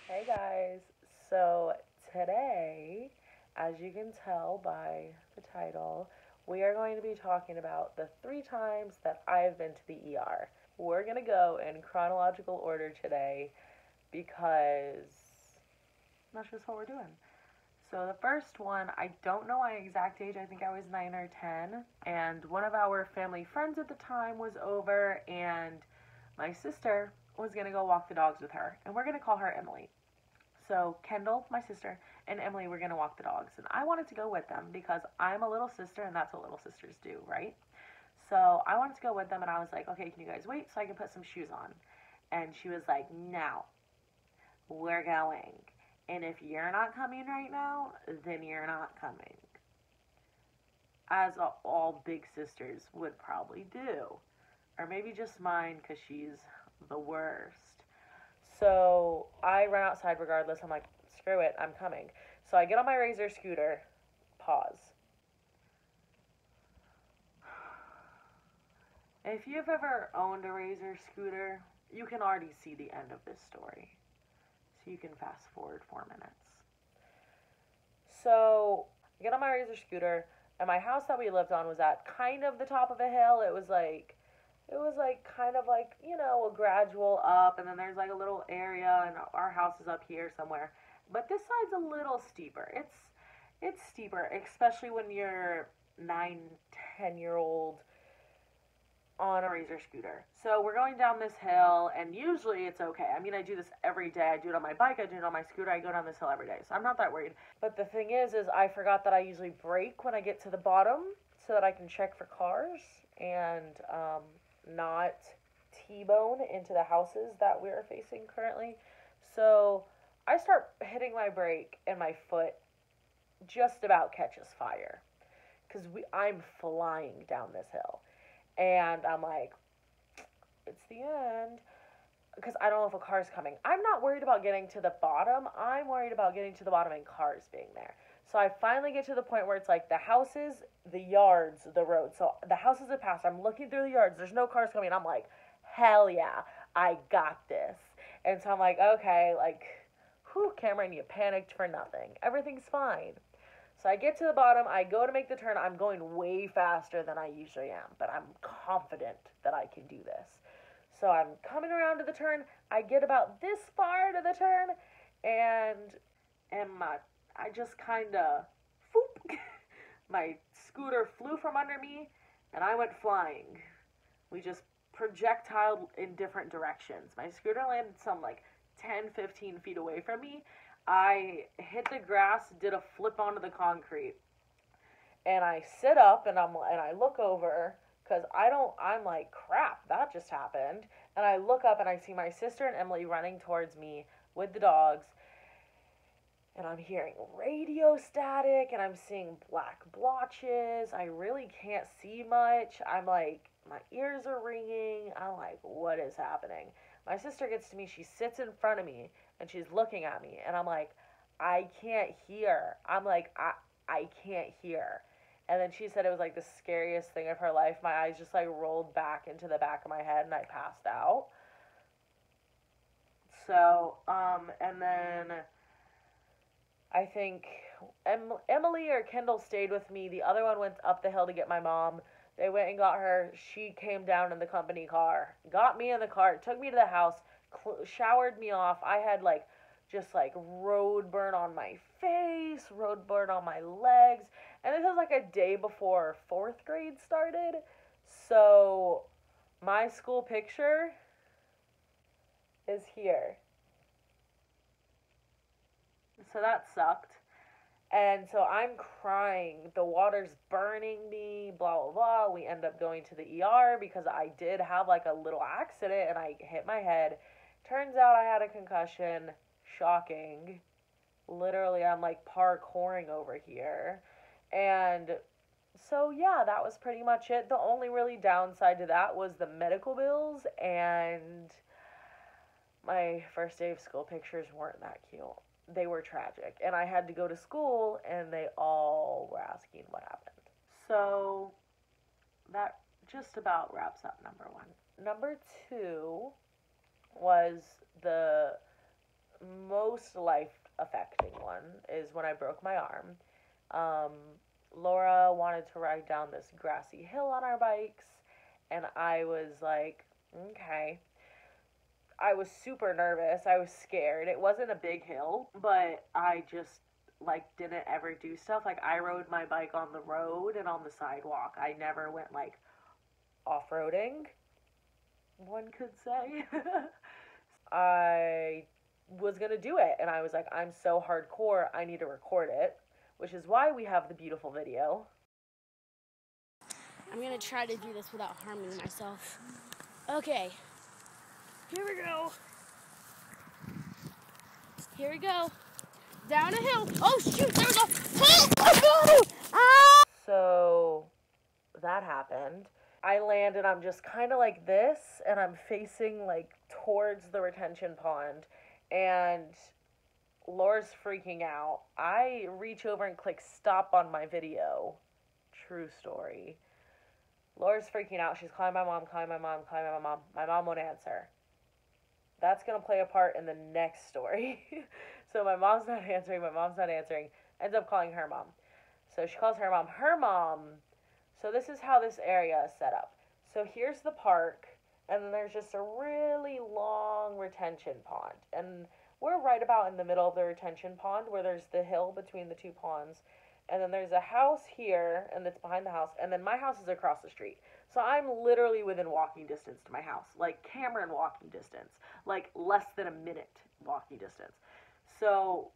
Hey guys, so today, as you can tell by the title, we are going to be talking about the 3 times that I've been to the ER. We're going to go in chronological order today because that's just what we're doing. So the first one, I don't know my exact age. I think I was 9 or 10, and one of our family friends at the time was over, and my sister was going to go walk the dogs with her, and we're going to call her Emily. So Kendall, my sister, and Emily were gonna walk the dogs, and I wanted to go with them because I'm a little sister, and that's what little sisters do, right? So I wanted to go with them, and I was like, okay, can you guys wait so I can put some shoes on? And she was like, no, we're going. And if you're not coming right now, then you're not coming. As all big sisters would probably do. Or maybe just mine because she's the worst. So I run outside regardless. I'm like, screw it, I'm coming. So I get on my Razor scooter, pause. If you've ever owned a Razor scooter, you can already see the end of this story. So you can fast forward 4 minutes. So I get on my Razor scooter, and my house that we lived on was at kind of the top of a hill. It was like kind of like, a gradual up, and then there's like a little area, and our house is up here somewhere. But this side's a little steeper. It's steeper, especially when you're 9, 10 year old on a Razor scooter. So we're going down this hill, and usually it's okay. I mean, I do this every day. I do it on my bike, I do it on my scooter, I go down this hill every day. So I'm not that worried. But the thing is I forgot that I usually brake when I get to the bottom so that I can check for cars and not T-bone into the houses that we're facing currently. So I start hitting my brake, and my foot just about catches fire because I'm flying down this hill. And I'm like, it's the end. Because I don't know if a car's coming. I'm not worried about getting to the bottom. I'm worried about getting to the bottom and cars being there. So I finally get to the point where it's like the houses, the yards, the road. So the houses have passed. I'm looking through the yards. There's no cars coming. I'm like, hell yeah, I got this. And so I'm like, okay, like, whew, Cameron, you panicked for nothing. Everything's fine. So I get to the bottom, I go to make the turn. I'm going way faster than I usually am, but I'm confident that I can do this. So I'm coming around to the turn. I get about this far to the turn, and I just kind of, whoop, my scooter flew from under me, and I went flying. We just projectile in different directions. My scooter landed some like 10, 15 feet away from me. I hit the grass, did a flip onto the concrete, and I sit up, and I look over because I'm like, crap, that just happened. And I look up, and I see my sister and Emily running towards me with the dogs, and I'm hearing radio static, and I'm seeing black blotches. I really can't see much. I'm like, my ears are ringing. I'm like, what is happening? My sister gets to me, she sits in front of me, and she's looking at me, and I'm like, I can't hear. I'm like, I can't hear. And then she said it was like the scariest thing of her life. My eyes just like rolled back into the back of my head, and I passed out. So, and then I think Emily or Kendall stayed with me. The other one went up the hill to get my mom. They went and got her. She came down in the company car, got me in the car, took me to the house, showered me off. I had like just like road burn on my face, road burn on my legs. And this was like a day before fourth grade started. So my school picture is here. So that sucked. And so I'm crying. The water's burning me, blah, blah, blah. We end up going to the ER because I did have like a little accident and I hit my head. Turns out I had a concussion. Shocking. Literally, I'm like parkouring over here. And so, yeah, that was pretty much it. The only really downside to that was the medical bills, and my first day of school pictures weren't that cute. They were tragic. And I had to go to school, and they all were asking what happened. So that just about wraps up number one. number two was the most life affecting one, is when I broke my arm. Um, Laura wanted to ride down this grassy hill on our bikes, and I was like, okay. I was super nervous. I was scared. It wasn't a big hill, but I just like didn't ever do stuff. Like I rode my bike on the road and on the sidewalk. I never went like off-roading, one could say. I was going to do it, and I was like, I'm so hardcore, I need to record it, which is why we have the beautiful video. I'm going to try to do this without harming myself. Okay. Here we go. Here we go. Down a hill. Oh, shoot, there we go. Oh, ah! So that happened. I land and I'm just kind of like this, and I'm facing like towards the retention pond, and Laura's freaking out. I reach over and click stop on my video. True story. Laura's freaking out. She's calling my mom, calling my mom, calling my mom. My mom won't answer. That's going to play a part in the next story. So my mom's not answering, my mom's not answering. Ends up calling her mom. So she calls her mom. Her mom, so this is how this area is set up. So here's the park, and then there's just a really long retention pond. And we're right about in the middle of the retention pond where there's the hill between the two ponds. And then there's a house here, and it's behind the house. And then my house is across the street. So I'm literally within walking distance to my house. Like Cameron walking distance. Like less than a minute walking distance. So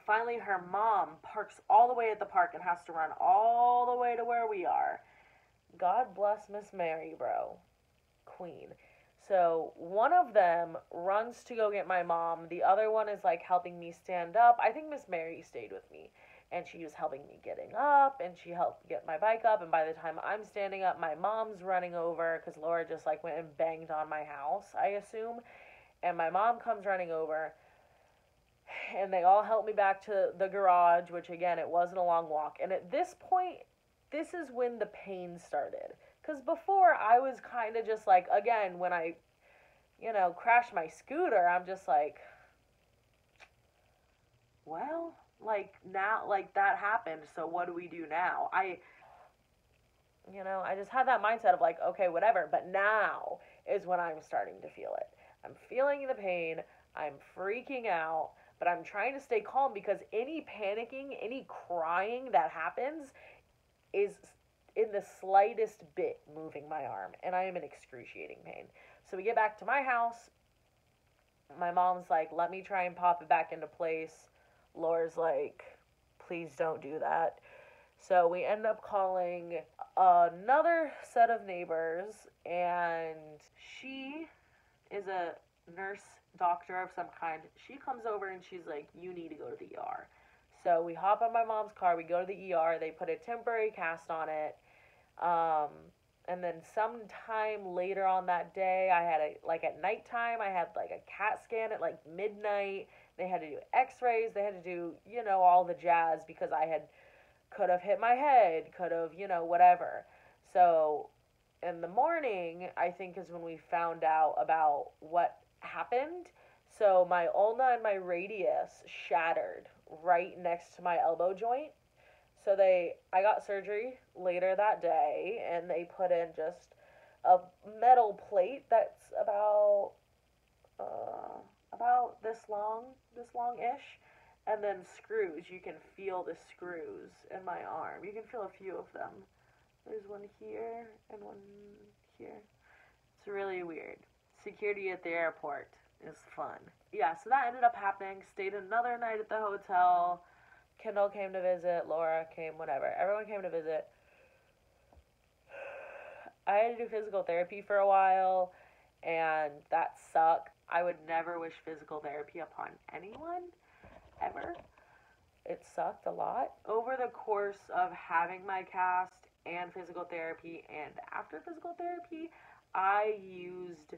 finally her mom parks all the way at the park and has to run all the way to where we are. God bless Miss Mary, bro. Queen. So one of them runs to go get my mom. The other one is like helping me stand up. I think Miss Mary stayed with me. And she was helping me getting up, and she helped get my bike up, and by the time I'm standing up, my mom's running over, because Laura just like went and banged on my house, I assume, and my mom comes running over, and they all help me back to the garage, which again, it wasn't a long walk, and at this point, this is when the pain started, because before, I was kind of just like, again, when I, crashed my scooter, I'm just like, well, like now, like that happened, so what do we do now? I just had that mindset of like, okay, whatever, but now is when I'm starting to feel it. I'm feeling the pain, I'm freaking out, but I'm trying to stay calm because any panicking, any crying that happens is in the slightest bit moving my arm, and I am in excruciating pain. So we get back to my house, my mom's like, let me try and pop it back into place. Laura's like, please don't do that. So we end up calling another set of neighbors, and she is a nurse doctor of some kind. She comes over and she's like, you need to go to the ER. So we hop on my mom's car, we go to the ER, they put a temporary cast on it. And then sometime later on that day, I had at nighttime, I had like a CAT scan at like midnight. They had to do x-rays, they had to do, all the jazz because could have hit my head, could have, whatever. So in the morning, I think is when we found out about what happened. So my ulna and my radius shattered right next to my elbow joint. So I got surgery later that day, and they put in just a metal plate that's about this long-ish, and then screws. You can feel the screws in my arm. You can feel a few of them. There's one here and one here. It's really weird. Security at the airport is fun. Yeah, so that ended up happening. Stayed another night at the hotel. Kendall came to visit. Laura came, whatever. Everyone came to visit. I had to do physical therapy for a while, and that sucked. I would never wish physical therapy upon anyone, ever. It sucked a lot. Over the course of having my cast and physical therapy and after physical therapy, I used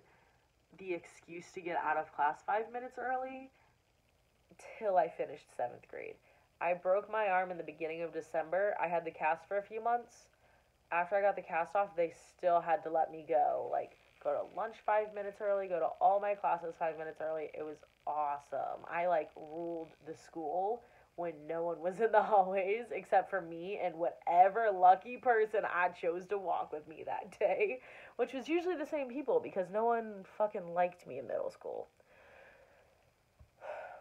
the excuse to get out of class 5 minutes early till I finished 7th grade. I broke my arm in the beginning of December. I had the cast for a few months. after I got the cast off, they still had to let me go. Like, go to lunch 5 minutes early, go to all my classes 5 minutes early. It was awesome. I like ruled the school when no one was in the hallways except for me and whatever lucky person I chose to walk with me that day, which was usually the same people because no one fucking liked me in middle school.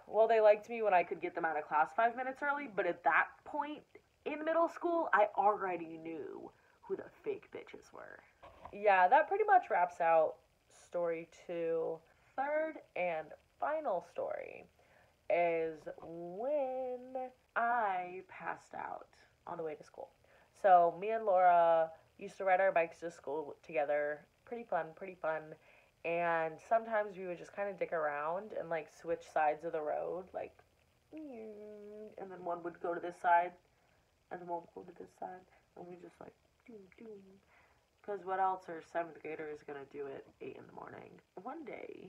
Well, they liked me when I could get them out of class 5 minutes early, but at that point in middle school, I already knew who the fake bitches were. Yeah, that pretty much wraps out story 2. Third and final story is when I passed out on the way to school. So me and Laura used to ride our bikes to school together. Pretty fun, pretty fun. And sometimes we would just kind of dick around and like switch sides of the road, like, and then one would go to this side, and then one would go to this side, and we just like, doom, doom. Because what else are 7th graders gonna do at 8 in the morning? One day,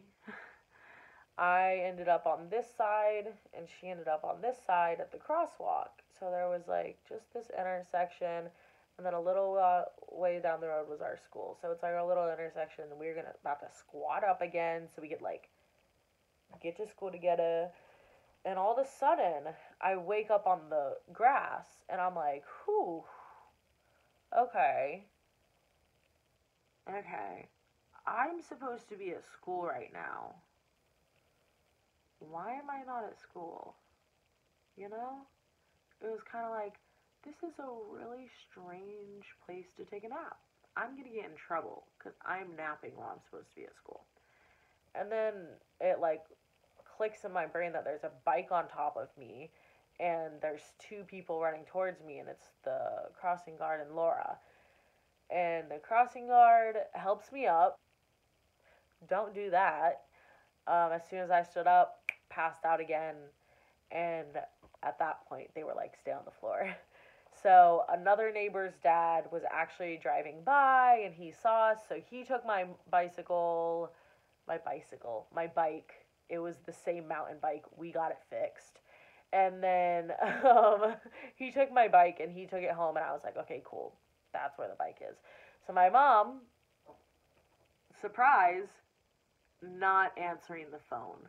I ended up on this side, and she ended up on this side at the crosswalk. So there was like just this intersection, and then a little way down the road was our school. So it's like a little intersection, and we were about to squat up again so we could like get to school together. And all of a sudden, I wake up on the grass, and I'm like, whew, okay. Okay, I'm supposed to be at school right now. Why am I not at school? You know? It was kind of like, this is a really strange place to take a nap. I'm going to get in trouble because I'm napping while I'm supposed to be at school. And then it like clicks in my brain that there's a bike on top of me and there's 2 people running towards me, and it's the crossing guard and Laura. And the crossing guard helps me up. Don't do that. As soon as I stood up, passed out again, and at that point they were like, stay on the floor. So another neighbor's dad was actually driving by and he saw us, so he took my bike. It was the same mountain bike. We got it fixed. And then he took my bike and he took it home, and I was like, okay, cool. That's where the bike is. So my mom, surprise, not answering the phone.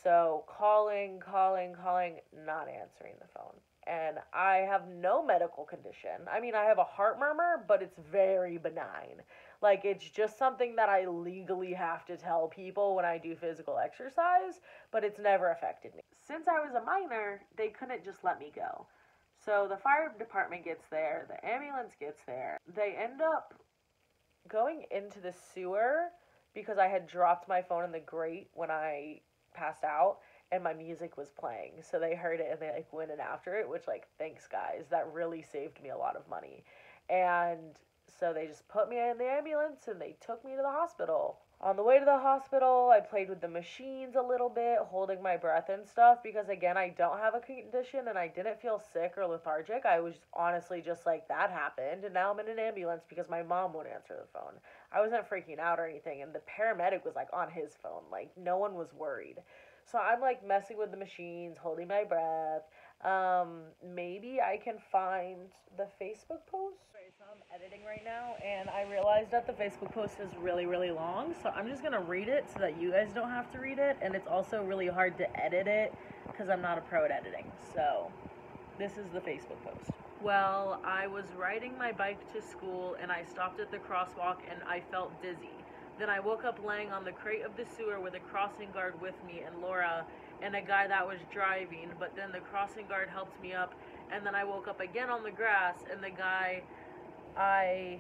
So calling, not answering the phone. And I have no medical condition. I mean, I have a heart murmur, but it's very benign. Like, it's just something that I legally have to tell people when I do physical exercise, but it's never affected me. Since I was a minor, they couldn't just let me go. So the fire department gets there, the ambulance gets there. They end up going into the sewer because I had dropped my phone in the grate when I passed out and my music was playing. So they heard it and they like went in after it, which like, thanks guys. That really saved me a lot of money. And so they just put me in the ambulance and they took me to the hospital. On the way to the hospital, I played with the machines a little bit, holding my breath and stuff, because again, I don't have a condition and I didn't feel sick or lethargic. I was honestly just like, that happened, and now I'm in an ambulance because my mom won't answer the phone. I wasn't freaking out or anything, and the paramedic was like on his phone. Like, no one was worried. So I'm like messing with the machines, holding my breath. Maybe I can find the Facebook post. So I'm editing right now, and I realized that the Facebook post is really, really long, so I'm just gonna read it so that you guys don't have to read it, and it's also really hard to edit it because I'm not a pro at editing. So this is the Facebook post. Well, I was riding my bike to school, and I stopped at the crosswalk, and I felt dizzy. Then I woke up laying on the crate of the sewer with a crossing guard with me and Laura and a guy that was driving, but then the crossing guard helped me up, and then I woke up again on the grass, and the guy, I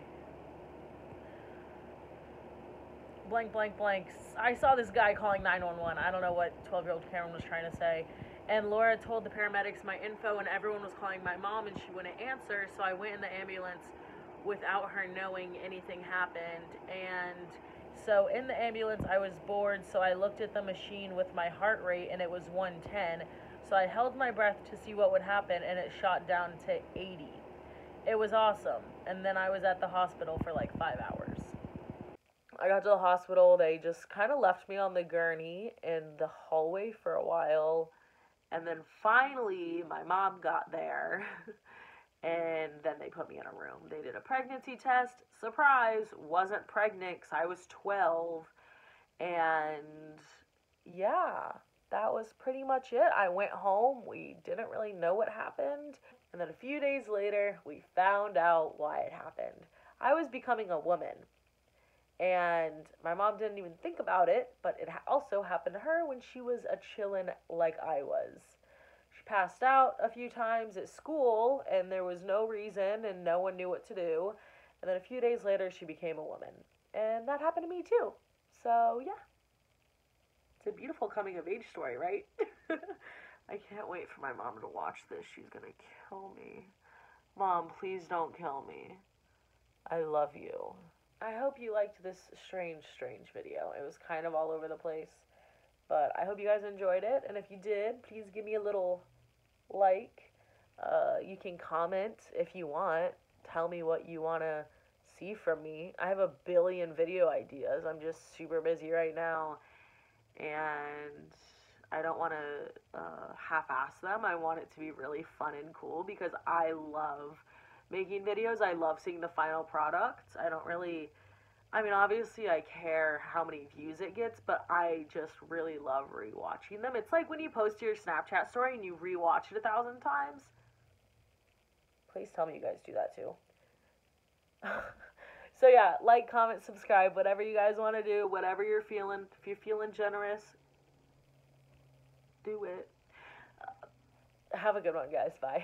saw this guy calling 911. I don't know what 12-year-old Cameron was trying to say. And Laura told the paramedics my info, and everyone was calling my mom, and she wouldn't answer, so I went in the ambulance without her knowing anything happened. And so in the ambulance, I was bored, so I looked at the machine with my heart rate, and it was 110. So I held my breath to see what would happen, and it shot down to 80. It was awesome. And then I was at the hospital for like 5 hours. I got to the hospital. They just kind of left me on the gurney in the hallway for a while. And then finally, my mom got there. And then they put me in a room. They did a pregnancy test. Surprise, wasn't pregnant because I was 12. And yeah, that was pretty much it. I went home. We didn't really know what happened. And then a few days later, we found out why it happened. I was becoming a woman. And my mom didn't even think about it, but it also happened to her when she was a chillin' like I was. She passed out a few times at school, and there was no reason, and no one knew what to do. And then a few days later, she became a woman. And that happened to me too. So, yeah. It's a beautiful coming of age story, right? I can't wait for my mom to watch this. She's gonna kill me. Mom, please don't kill me. I love you. I hope you liked this strange video. It was kind of all over the place. But I hope you guys enjoyed it. And if you did, please give me a little like. You can comment if you want. Tell me what you want to see from me. I have a billion video ideas. I'm just super busy right now. And I don't want to half-ass them. I want it to be really fun and cool because I love making videos. I love seeing the final product. I mean, obviously I care how many views it gets, but I just really love rewatching them. It's like when you post your Snapchat story and you rewatch it 1,000 times. Please tell me you guys do that too. So yeah, like, comment, subscribe, whatever you guys want to do, whatever you're feeling. If you're feeling generous, do it. Have a good one, guys. Bye.